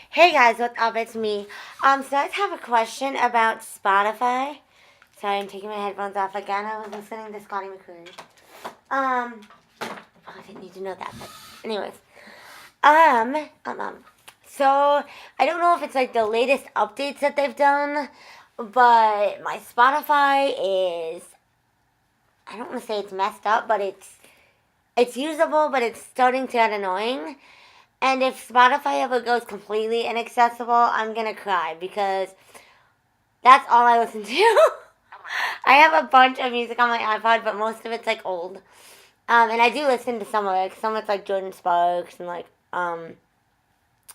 Hey guys, what's up? It's me. So I just have a question about Spotify. Sorry, I'm taking my headphones off again. I was listening to Scotty McCreery. I didn't need to know that, but anyways. So I don't know if it's like the latest updates that they've done, but my Spotify is, I don't want to say it's messed up, but it's usable, but it's starting to get annoying. And if Spotify ever goes completely inaccessible, I'm gonna cry because that's all I listen to. I have a bunch of music on my iPod, but most of it's like old. And I do listen to some of it. Some of it's like Jordan Sparks and like um,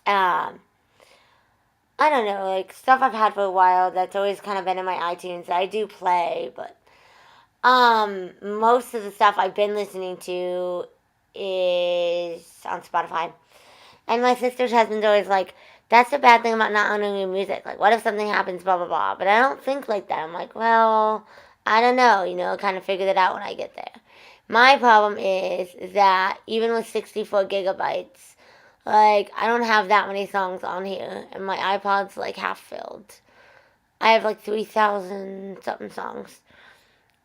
I don't know, like stuff I've had for a while that's always kind of been in my iTunes that I do play, but most of the stuff I've been listening to is on Spotify. And my sister's husband's always like, that's the bad thing about not owning your music. Like, what if something happens, blah, blah, blah. But I don't think like that. I'm like, well, I don't know, kind of figure that out when I get there. My problem is that even with 64 gigabytes, like, I don't have that many songs on here. And my iPod's like half filled. I have like 3,000 something songs.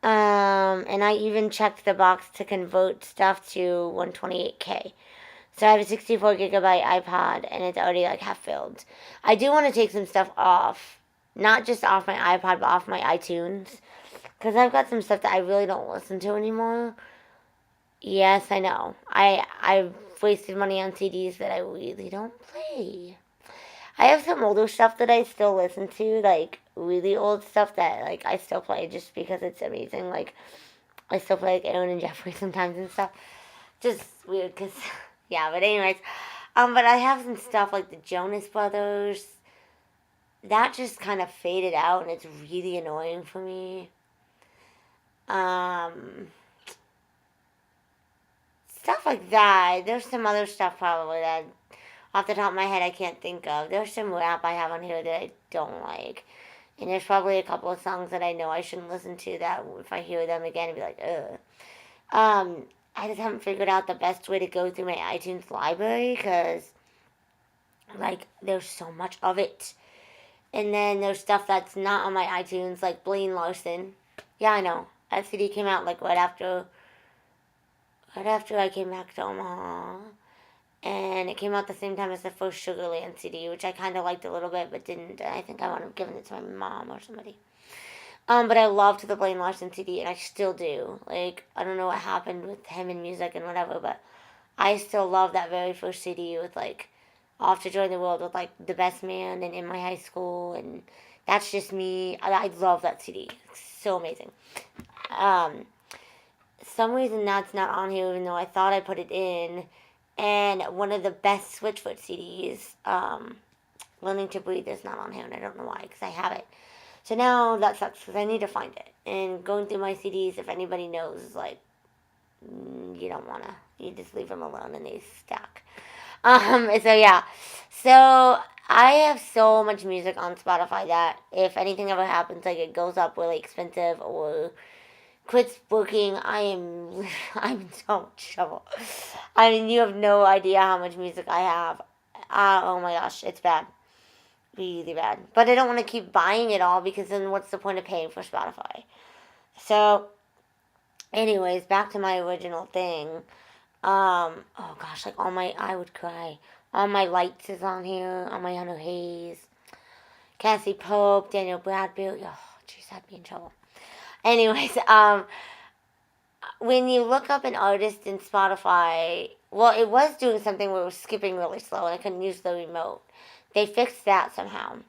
And I even checked the box to convert stuff to 128K. So I have a 64 gigabyte iPod, and it's already like half filled. I do want to take some stuff off, not just off my iPod, but off my iTunes, because I've got some stuff that I really don't listen to anymore. Yes, I know. I've wasted money on CDs that I really don't play. I have some older stuff that I still listen to, like really old stuff that like I still play just because it's amazing. Like I still play like Aaron and Jeffrey sometimes and stuff. Just weird, cause yeah. But anyways, but I have some stuff like the Jonas Brothers. That just kind of faded out, and it's really annoying for me. Um, Stuff like that. There's some other stuff probably that, off the top of my head, I can't think of. There's some rap I have on here that I don't like. And there's probably a couple of songs that I know I shouldn't listen to that if I hear them again, I'd be like, ugh. I just haven't figured out the best way to go through my iTunes library because, like, there's so much of it. And then there's stuff that's not on my iTunes, like Blaine Larson. Yeah, I know. That CD came out, like, right after I came back to Omaha. And it came out the same time as the first Sugarland CD, which I kind of liked a little bit, but didn't. I think I wound up giving it to my mom or somebody. But I loved the Blaine Larson CD, and I still do. Like, I don't know what happened with him and music and whatever, but I still love that very first CD with, like, Off to Join the World with, like, The Best Man and In My High School, and That's Just Me. I love that CD. It's so amazing. Some reason that's not on here, even though I thought I put it in. And one of the best Switchfoot CDs, Learning to Breathe, is not on here, and I don't know why, because I have it. So now that sucks, because I need to find it. And going through my CDs, if anybody knows, is like, you don't want to. You just leave them alone, and they stack. So yeah. So I have so much music on Spotify that if anything ever happens, like it goes up really expensive or quits working, I'm in so much trouble. I mean, you have no idea how much music I have. Oh my gosh, it's bad. Really bad. But I don't want to keep buying it all because then what's the point of paying for Spotify? So, anyways, back to my original thing. Oh gosh, like I would cry. All My Lights is on here. All My Hunter Hayes. Cassie Pope, Daniel Bradbury. Oh, jeez, I'd be in trouble. Anyways, when you look up an artist in Spotify, well, it was doing something where it was skipping really slow and I couldn't use the remote. They fixed that somehow.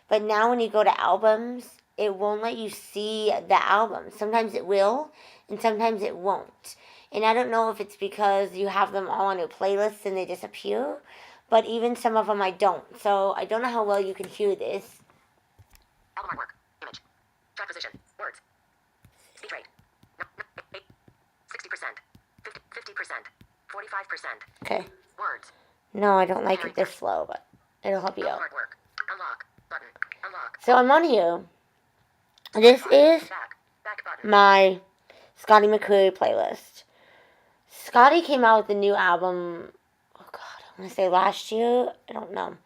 But now when you go to albums, it won't let you see the album. Sometimes it will, and sometimes it won't. And I don't know if it's because you have them all on your playlist and they disappear, but even some of them I don't. So I don't know how well you can hear this. Album artwork. Image. Track position. Words. Speech rate. 60%. 50%. 45%. Okay. Words. No, I don't like it this slow, but it'll help you out. Album artwork. Unlock. Button. Unlock. So I'm on here. This is Back button. my Scotty McCreery playlist. Scotty came out with a new album. Oh God, I'm going to say last year. I don't know.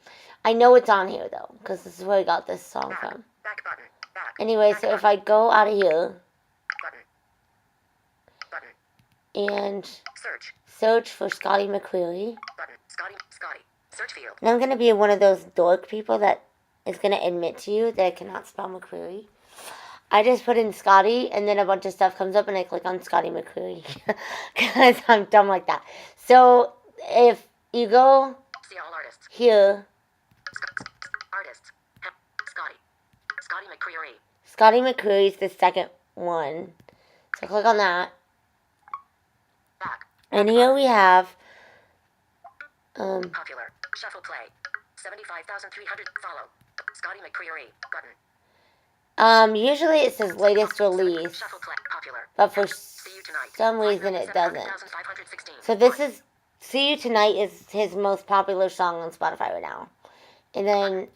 I know it's on here, though, because this is where I got this song Back. from. Back button. Back. Anyway, Back so if button. I go out of here Button. Button. and Search. search for Scotty McCreery, Button. Scotty. Search field. and I'm going to be one of those dork people that is going to admit to you that I cannot spell McCreery. I just put in Scotty, and then a bunch of stuff comes up, and I click on Scotty McCreery because I'm dumb like that. So if you go See all artists. here, Artists. Scotty. Scotty McCreery. Scotty McCreery's the second one. So click on that. Back. And here we have Popular. Shuffle play. 75,300. Follow. Scotty McCreery. Button. Usually it says latest release, Shuffle play. Popular. but for See you tonight. some reason it doesn't. 500,516. So this is See You Tonight is his most popular song on Spotify right now. And then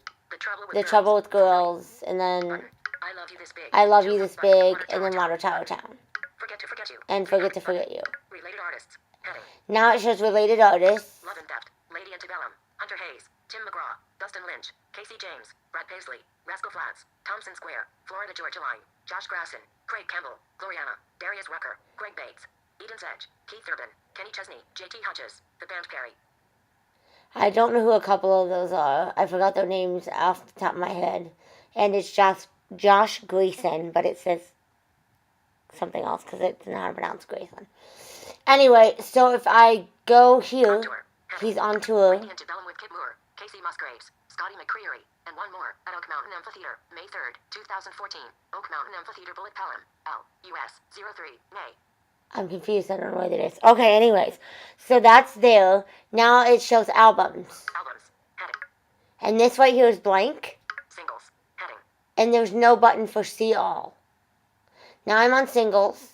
The Trouble with Girls, and then I Love You This Big. I Love You This Big, and then Water Tower Town. Forget to Forget You. And Forget to Forget You. Related artists. Heading. Now it shows related artists. Love and Theft. Lady Antebellum. Hunter Hayes. Tim McGraw. Dustin Lynch. Casey James. Brad Paisley. Rascal Flatts. Thompson Square. Florida Georgia Line. Josh Grasson. Craig Campbell. Gloriana. Darius Rucker. Greg Bates. Eden's Edge. Keith Urban. Kenny Chesney. JT Hutches. The Band Perry. I don't know who a couple of those are. I forgot their names off the top of my head. And it's Josh Gleason, but it says something else because it's not how to pronounce Grayson. Anyway, so if I go here, he's on tour. Lady Antebellum with Kid Moore. Casey Musgraves. Scotty McCreery. And one more at Oak Mountain Amphitheater. May 3rd, 2014. Oak Mountain Amphitheater Bullet Pelham. L. US. 03. May. I'm confused. I don't know what it is. Okay, anyways. So that's there. Now it shows albums. Albums. Heading. And this right here is blank. Singles. Heading. And there's no button for see all. Now I'm on singles.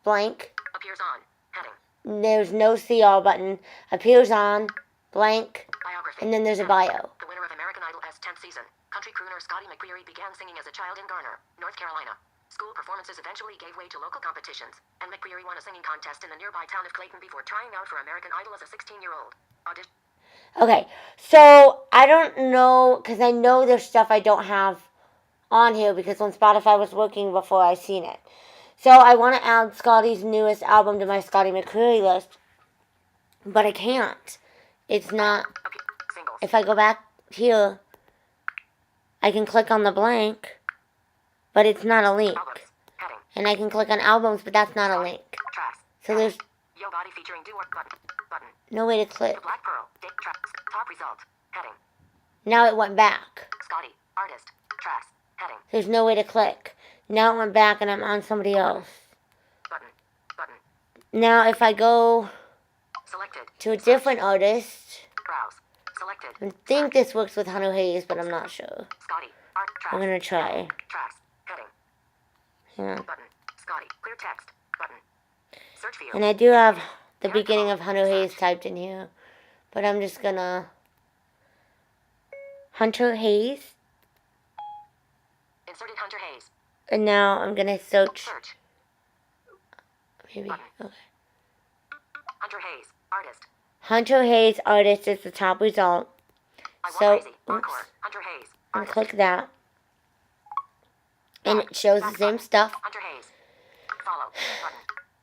Blank. Appears on. Heading. There's no see all button. Appears on. Blank. Biography. And then there's a bio. The winner of American Idol's 10th season, country crooner Scotty McCreery began singing as a child in Garner, North Carolina. School performances eventually gave way to local competitions, and McCreery won a singing contest in the nearby town of Clayton before trying out for American Idol as a 16-year-old. Audition. Okay, so I don't know, because I know there's stuff I don't have on here because when Spotify was working before I seen it. So I want to add Scotty's newest album to my Scotty McCreery list, but I can't. It's not. Okay. Singles. If I go back here, I can click on the blank, but it's not a link. Albums. Heading. And I can click on albums, but that's not a link. Tracks. So there's Yo Body featuring Do-Or Button. Button. no way to click. The Black Pearl. Date tracks. Top result. Heading. Now it went back. Scotty. Artist. Tracks. Heading. There's no way to click. Now it went back and I'm on somebody else. Button. Button. Now if I go Selected. to a different artist, Browse. Selected. I think this works with Hunter Hayes, but I'm not sure. Scotty. Art. Tracks. I'm gonna try. Tracks. Heading. Yeah. Button. Scotty. Clear text. Button. Search field. And I do have the beginning of Hunter Hayes typed in here, but I'm just gonna Hunter Hayes, Inserted Hunter Hayes. and now I'm gonna search. Search. Maybe okay. Hunter Hayes. Artist. Hunter Hayes artist is the top result. I Want So, Crazy. oops, Encore. Hunter Hayes. and Artist. click that, and it shows the same stuff. Hunter Hayes. Follow. Button.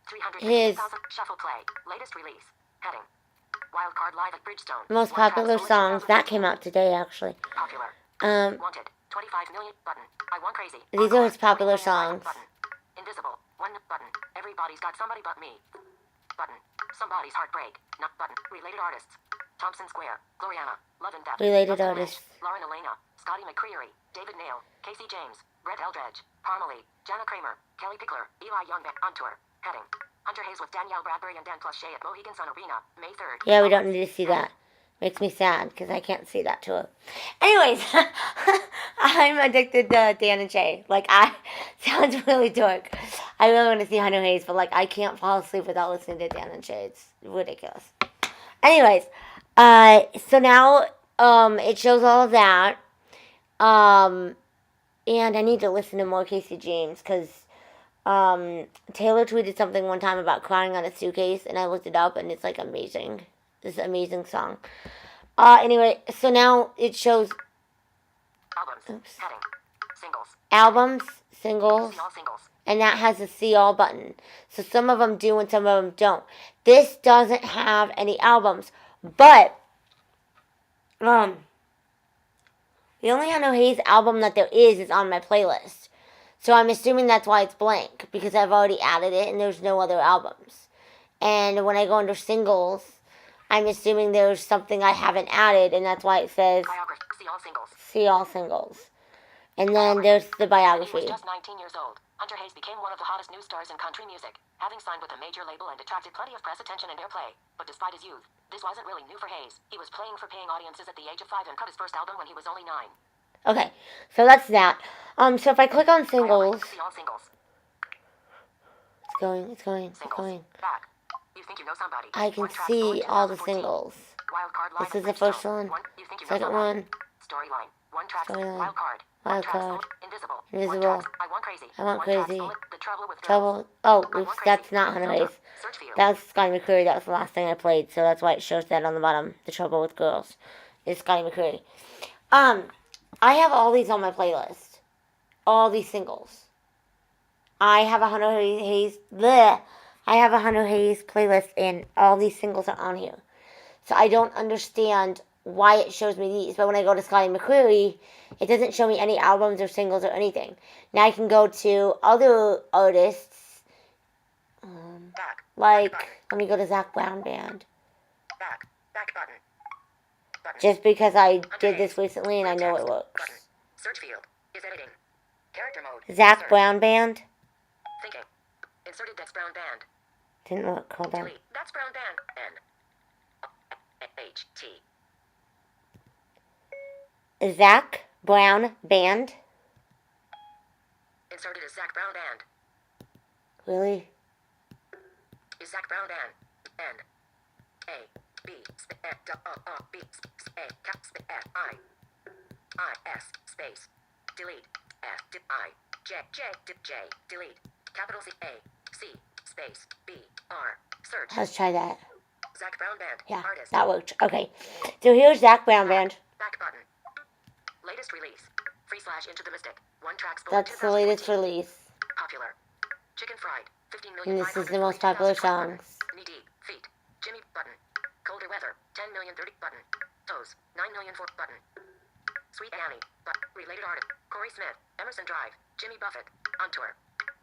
300,000. His Shuffle play. Latest release. Heading. Wildcard live at Bridgestone. most One popular tracks, songs that 2016. came out today, actually. Popular. Wanted. 25 million. Button. I Want Crazy. These are his Encore. popular 20 million. songs. Button. Invisible. One button. Everybody's got somebody but me. Button. Somebody's heartbreak. Not button. Related artists. Thompson Square. Gloriana. Love and Theft. Related Dustin artists. Lynch, Lauren Elena. Scotty McCreery. David Nail. Casey James. Brett Eldredge. Parmalee. Jana Kramer. Kelly Pickler. Eli Youngbeck. On tour. Heading. Hunter Hayes with Danielle Bradbury and Dan Plush at Mohegan Sun Arena. May 3rd. Yeah, we don't need to see that. Makes me sad because I can't see that tour. Anyways, I'm addicted to Dan and Shay. Like, sounds really dork. I really want to see Hunter Hayes, but like, I can't fall asleep without listening to Dan and Shay. It's ridiculous. Anyways, so now, it shows all of that. And I need to listen to more Casey James because, Taylor tweeted something one time about crying on a suitcase, and I looked it up, and it's like amazing. this amazing song. Anyway, so now it shows Albums. Heading. Singles. albums, singles, See all singles. and that has a see all button. So some of them do and some of them don't. This doesn't have any albums, but the only Hannah Hayes album that there is on my playlist. So I'm assuming that's why it's blank, because I've already added it and there's no other albums. And when I go under singles, I'm assuming there's something I haven't added, and that's why it says Biography. See all singles. see all singles. And then there's the When he biography. was just 19 years old, Hunter Hayes became one of the hottest new stars in country music, having signed with a major label and attracted plenty of press attention and airplay. But despite his youth, this wasn't really new for Hayes. He was playing for paying audiences at the age of 5 and cut his first album when he was only 9. Okay, so that's that. So if I click on singles, See all singles. it's going. Singles. Back. You think you know somebody. I can One track see bullet all the 2014. singles. Wild card line This is of the first Bridgestone. one. You think you know Second somebody. one, Storyline. One track. Storyline. Wild card. Wild One track. card. Invisible. Invisible. One track. I want crazy. I Want One track. Crazy. The trouble with girls. Trouble. Oh, I oops, Want that's Crazy. not Hannah Hayes. Search field. That was Scotty McCreery. That was the last thing I played, so that's why it shows that on the bottom. The Trouble with Girls is Scotty McCreery. I have all these on my playlist. All these singles. I have a Hannah Hayes. Bleh. I have a Hannah Hayes playlist, and all these singles are on here. So I don't understand why it shows me these. But when I go to Scotty McCreery, it doesn't show me any albums or singles or anything. Now I can go to other artists. Back. Like, Back let me go to Zach Brown Band. Back. Back button. Button. Just because I did this recently and I know it works. Button. Search field. Is editing. Character mode. Zach Search. Brown Band. Thinking. Inserted Dex Brown Band. Didn't work. Hold on. Delete. That's Brown Band. N. H. T. Zach Brown Band. Inserted as Zach Brown Band. Really? Is Zach Brown Band. N. A. B. B. A. Cap. I. S. Space. Delete. F. Dip I. J. J. Delete. Capital C. A. C. Space. B. R. Search. Let's try that. Zach Brown Band. Yeah, Artist. that worked. Okay. So here's Zach Brown Band. Back button. Latest release. / Into the Mystic. One track. That's the latest release. Popular. Chicken fried. 15 million. And this is the most popular songs. Knee deep. Feet. Jimmy button. Colder weather. 10 million 30 button. Toes. 9 million 4 button. Sweet Annie. But related artist. Corey Smith. Emerson Drive. Jimmy Buffett. On tour.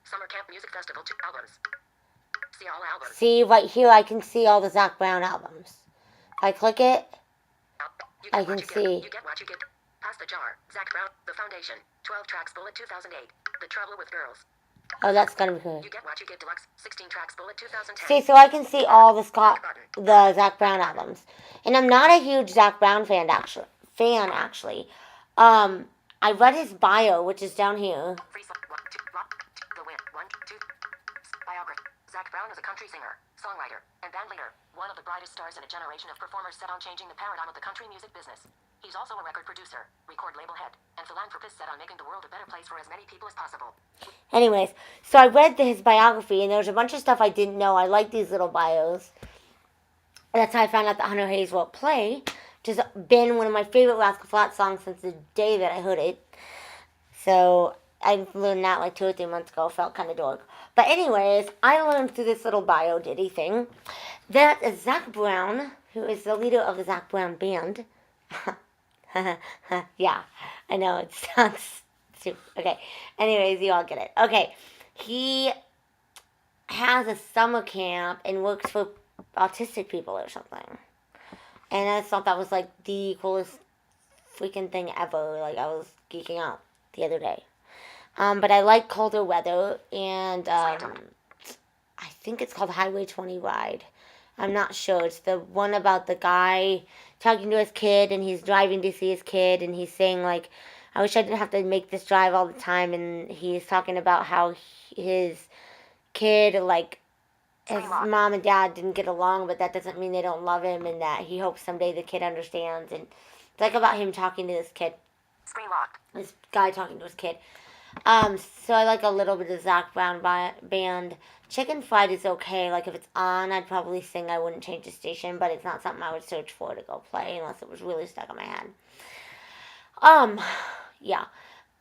Summer Camp Music Festival 2 albums. See all albums. See, right here I can see all the Zach Brown albums. If I click it, You I get what can you see. Get. You get what you get. Pass the jar. Zach Brown. The Foundation. 12 tracks. Bullet 2008. The Trouble with Girls. oh, that's gonna be good. You get what you get. Deluxe. 16 tracks. Bullet 2010. See, so I can see all the Zach Brown albums. And I'm not a huge Zach Brown fan, actually. I read his bio, which is down here. Free song. 1, 2, rock. The Win. 1, 2. Biography. Zach Brown is a country singer, songwriter, and bandleader. One of the brightest stars in a generation of performers set on changing the paradigm of the country music business. He's also a record producer, record label head, and philanthropist set on making the world a better place for as many people as possible. Anyways, so I read his biography, and there was a bunch of stuff I didn't know. I like these little bios. That's how I found out that Hannah Hayes wrote Play, which has been one of my favorite Rascal Flatts songs since the day that I heard it. So I learned that like 2 or 3 months ago. Felt kind of dork. But anyways, I learned through this little bio ditty thing that Zach Brown, who is the leader of the Zach Brown Band, yeah, I know, it sounds stupid. Okay, anyways, you all get it. Okay, he has a summer camp and works for autistic people or something. And I thought that was like the coolest freaking thing ever. Like, I was geeking out the other day. But I like colder weather, and I think it's called Highway 20 Ride. I'm not sure. It's the one about the guy talking to his kid, and he's driving to see his kid, and he's saying, like, I wish I didn't have to make this drive all the time, and he's talking about how his kid, like, his mom and dad didn't get along, but that doesn't mean they don't love him, and that he hopes someday the kid understands, and it's like about him talking to this kid. Screen locked. This guy talking to his kid. So I like a little bit of Zach Brown band. Chicken Fried is okay. Like if it's on, I'd probably sing. I wouldn't change the station, but it's not something I would search for to go play unless it was really stuck in my head. Um, yeah.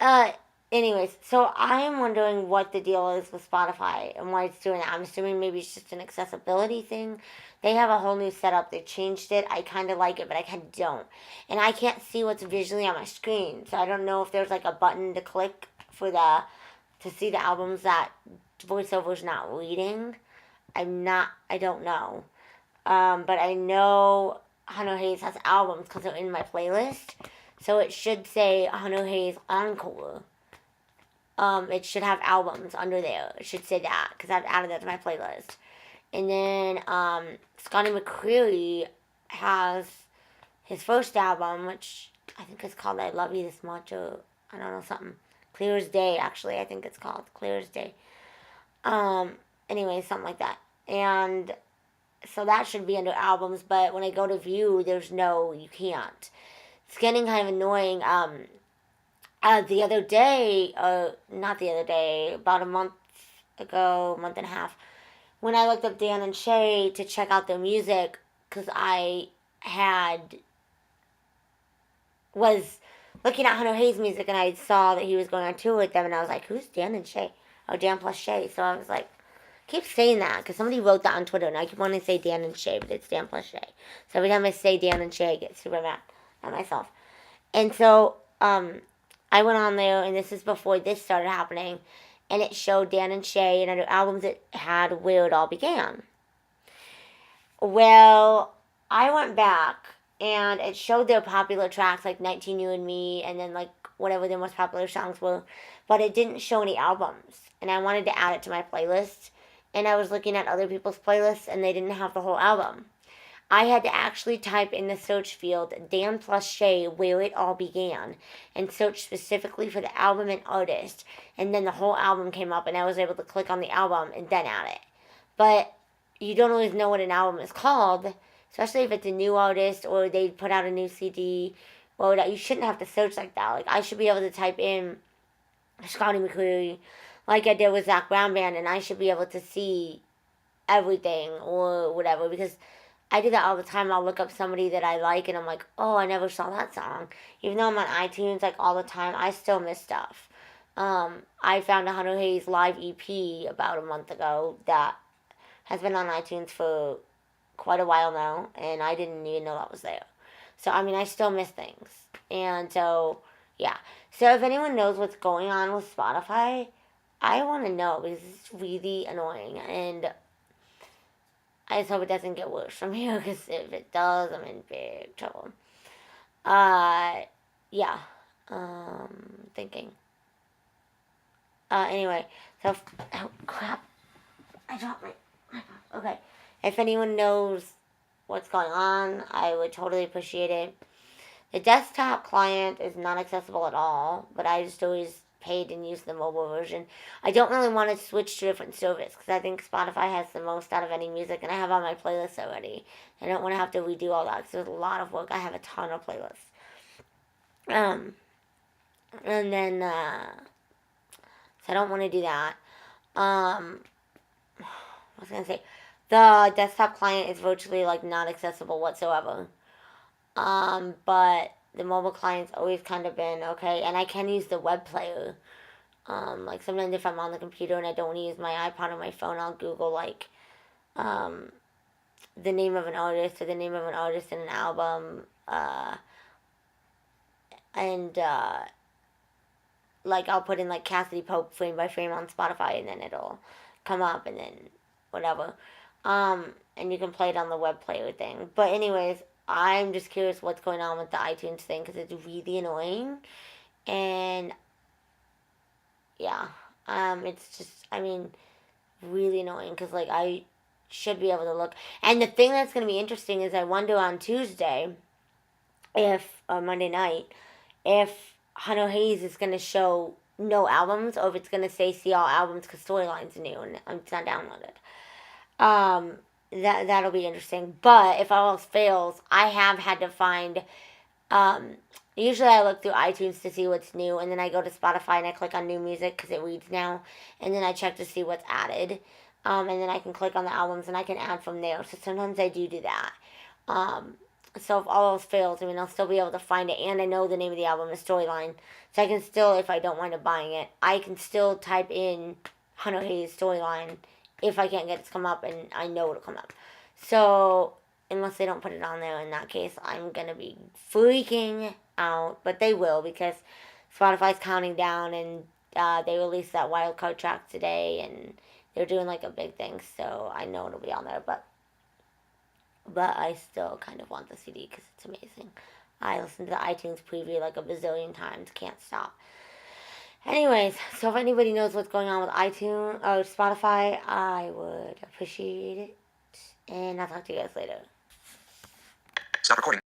Uh, Anyways, so I'm wondering what the deal is with Spotify and why it's doing that. I'm assuming maybe it's just an accessibility thing. They have a whole new setup. They changed it. I kind of like it, but I kind of don't. And I can't see what's visually on my screen, so I don't know if there's like a button to click for the to see the albums that voiceover's not reading. I don't know. But I know Hano Hayes has albums because they're in my playlist. So it should say Hano Hayes Encore. It should have albums under there. It should say that because I've added that to my playlist. And then Scotty McCreery has his first album, which I think is called I Love You This Much, or I don't know, something. Clear as Day, actually, I think it's called. Clear as Day. Um, anyway, something like that. And so that should be under albums, but when I go to view, there's no, you can't. It's getting kind of annoying. The other day, not the other day, about a month ago, month and a half, when I looked up Dan and Shay to check out their music, because I was looking at Hunter Hayes' music and I saw that he was going on tour with them, and I was like, who's Dan and Shay? Oh, Dan plus Shay. So I was like, keep saying that because somebody wrote that on Twitter, and I keep wanting to say Dan and Shay, but it's Dan plus Shay. So every time I say Dan and Shay, I get super mad at myself. And so I went on there, and this is before this started happening, and it showed Dan and Shay and other albums it had Where It All Began. Well, I went back, and it showed their popular tracks like 19 You and Me, and then like whatever their most popular songs were, but it didn't show any albums, and I wanted to add it to my playlist, and I was looking at other people's playlists, and they didn't have the whole album. I had to actually type in the search field Dan plus Shay Where It All Began and search specifically for the album and artist, and then the whole album came up, and I was able to click on the album and then add it. But you don't always know what an album is called, especially if it's a new artist or they put out a new CD. Well, you shouldn't have to search like that. Like I should be able to type in Scotty McCreery like I did with Zach Brown Band, and I should be able to see everything or whatever, because I do that all the time. I'll look up somebody that I like, and I'm like, oh, I never saw that song. Even though I'm on iTunes like all the time, I still miss stuff. I found a Hunter Hayes live EP about a month ago that has been on iTunes for quite a while now, and I didn't even know that was there. So, I mean, I still miss things. And so, yeah. So, if anyone knows what's going on with Spotify, I want to know because it's really annoying. And I just hope it doesn't get worse from here, because if it does, I'm in big trouble. Uh, yeah. Thinking. Anyway, so, oh crap. I dropped my phone. Okay. If anyone knows what's going on, I would totally appreciate it. The desktop client is not accessible at all, but I just always paid and used the mobile version. I don't really want to switch to a different service because I think Spotify has the most out of any music, and I have all my playlists already. I don't want to have to redo all that because there's a lot of work. I have a ton of playlists. And then, so I don't want to do that. What was I going to say? The desktop client is virtually like not accessible whatsoever. But the mobile client's always kind of been okay, and I can use the web player. Like sometimes if I'm on the computer and I don't want to use my iPod or my phone, I'll Google like um, the name of an artist or the name of an artist in an album, and like I'll put in like Cassidy Pope frame by frame on Spotify, and then it'll come up, and then whatever. And you can play it on the web player thing. But anyways, I'm just curious what's going on with the iTunes thing because it's really annoying, and yeah, it's just, I mean, really annoying because like I should be able to look. And the thing that's going to be interesting is I wonder on Tuesday, if or Monday night, if Hunter Hayes is going to show no albums, or if it's going to say see all albums because Storyline's new and it's not downloaded. That'll be interesting. But if all else fails, I have had to find Usually I look through iTunes to see what's new, and then I go to Spotify and I click on new music because it reads now, and then I check to see what's added, and then I can click on the albums and I can add from there. So sometimes I do that. Um, so if all else fails, I mean, I'll still be able to find it, and I know the name of the album, the storyline, so I can still, if I don't wind up buying it, I can still type in Hunter Hayes storyline if I can't get it to come up, and I know it'll come up. So unless they don't put it on there, in that case, I'm gonna be freaking out. But they will, because Spotify's counting down, and they released that wild card track today, and they're doing like a big thing. So I know it'll be on there, but I still kind of want the CD because it's amazing. I listened to the iTunes preview like a bazillion times. Can't stop. Anyways, so if anybody knows what's going on with iTunes or Spotify, I would appreciate it. And I'll talk to you guys later. Stop recording.